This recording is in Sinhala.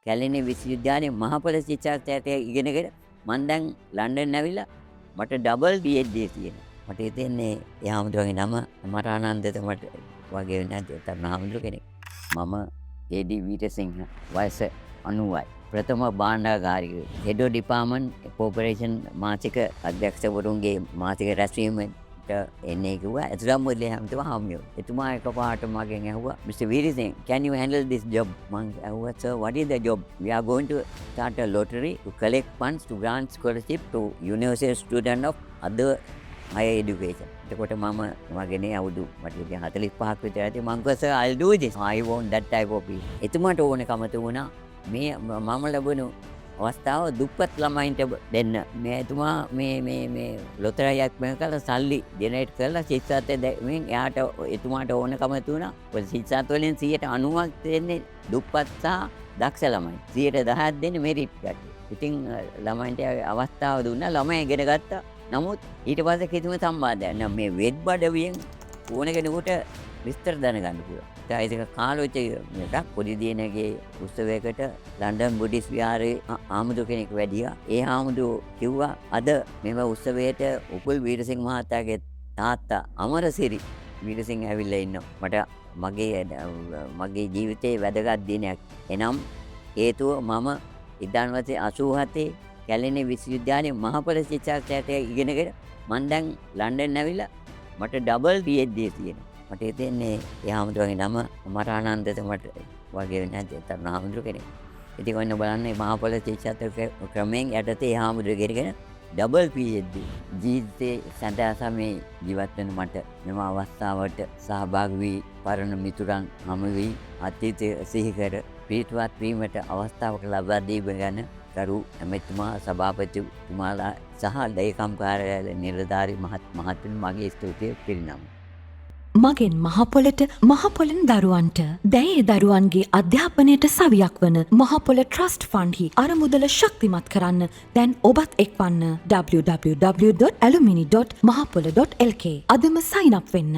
කැලණි විශ්වවිද්‍යාලයේ මහපොළ ශිෂ්‍යාර්ථයට ඉගෙනගෙන මම දැන් ලන්ඩන් ඇවිල්ලා මට ඩබල් PhD තියෙනවා. මට හිතෙන්නේ ඒ හාමුදුරුවන්ගේ නම අමරානන්දට මට වගේ නැද්ද තරණ හාමුදුරුව කෙනෙක්. මම AD වීරසිංහ වයස 90යි. ප්‍රථම භාණ්ඩාගාරික හෙඩ් ඩිපාර්ට්මන්ට් කෝපරේෂන් මාසික අධ්‍යක්ෂකවරුන්ගේ මාසික රැස්වීමට එන්නේ කිව්වා. එතුළා මුදලේ හාමුදුරුවෝ එතුමා එකපාරට මගෙන් ඇහුවා Mr. Veerasinghe, can you handle this job? මං ඇහුවා sir, what is the job? We are going to start a lottery to collect funds to grant scholarship to university student of other higher education. එතකොට මම මගේ අවුරුදු මට ඉතින් 45ක් විතර ඇති. මං කිව්වා sir, I'll do this. I want that type of people. එතුමාට ඕනකම තිබුණා මේ මම ලැබුණු අවස්ථාව දුප්පත් ළමයින්ට දෙන්න. මේ එතුමා මේ ලොතරැයියක් මෙහෙ කරලා සල්ලි ජෙනරේට් කරලා ශිෂ්‍යත්වයෙන් එයාට එතුමාට ඕනකම තිබුණා. ඔය ශිෂ්‍යත්ව වලින් 90%ක් දෙන්නේ දුප්පත් සහ දක්ෂ ළමයි. 10% දෙන්නේ මෙරිට් කට්ටිය. ඉතින් ළමයින්ට අවස්ථාව දුන්නා. ළමයි ඉගෙන ගත්තා. නමුත් ඊට පස්සේ කිසිම සම්බන්ධයක් නැහැ. මේ වෙබ් අඩවියෙන් ඕන කෙනෙකුට විස්තර දැනගන්න පුළුවන්. ඒක කාලොච්ච එකක් පොඩි දිනගේ උත්සවයකට ලන්ඩන් බුද්දිස් විහාරයේ ආමුදු කෙනෙක් වැඩියා. ඒ ආමුදු කිව්වා අද මෙම උත්සවයට උපුල් වීරසිංහ මහතාගේ තාත්තා අමරසිරි වීරසිංහ ඇවිල්ලා ඉන්නවා. මගේ ජීවිතේ වැදගත් දිනයක්. එනම් හේතුව මම 1987 කැලණි විශ්වවිද්‍යාලයේ මහපොළ ශිෂ්‍යාර්ථයට ඉගෙනගෙන මම දැන් ලන්ඩන් ඇවිල්ලා මට ඩබල් PhD තියෙනවා. මට හිතෙන්නේ ඒ හාමුදුරුවන්ගේ නම අමරානන්දට මට වගේ නැද්ද තරණ හාමුදුරුව කෙනෙක්. ඉතින් ඔන්න බලන්න මේ මහපොළ ශිෂ්‍යත්ව ක්‍රමයෙන් යටතේ ඒ හාමුදුරුවෝ ගෙනගෙන ඩබල් PhD ජීවිතේ සඳහා සමේ ජීවත් වෙන මට මෙම අවස්ථාවට සහභාගී වී පරණ මිතුරන් හමු වී අතීතය සිහි කර පිටවත් වීමට අවස්ථාවක් ලබා දීම ගැන කරු එමෙතුමා සභාපතිතුමාලා සහ ලේකම් කාර්යාලය නිලධාරී මහත්තුන් මගේ ස්තුතිය පිරිනමනවා. මගෙන් මහපොළට මහපොළෙන් දරුවන්ට දැයේ දරුවන්ගේ අධ්‍යාපනයට සවියක් වන මහපොළ ට්‍රස්ට් ෆන්ඩ්හි අරමුදල ශක්තිමත් කරන්න දැන් ඔබත් එක්වන්න www.alumini.mahapola.lk අදම සයින් අප් වෙන්න.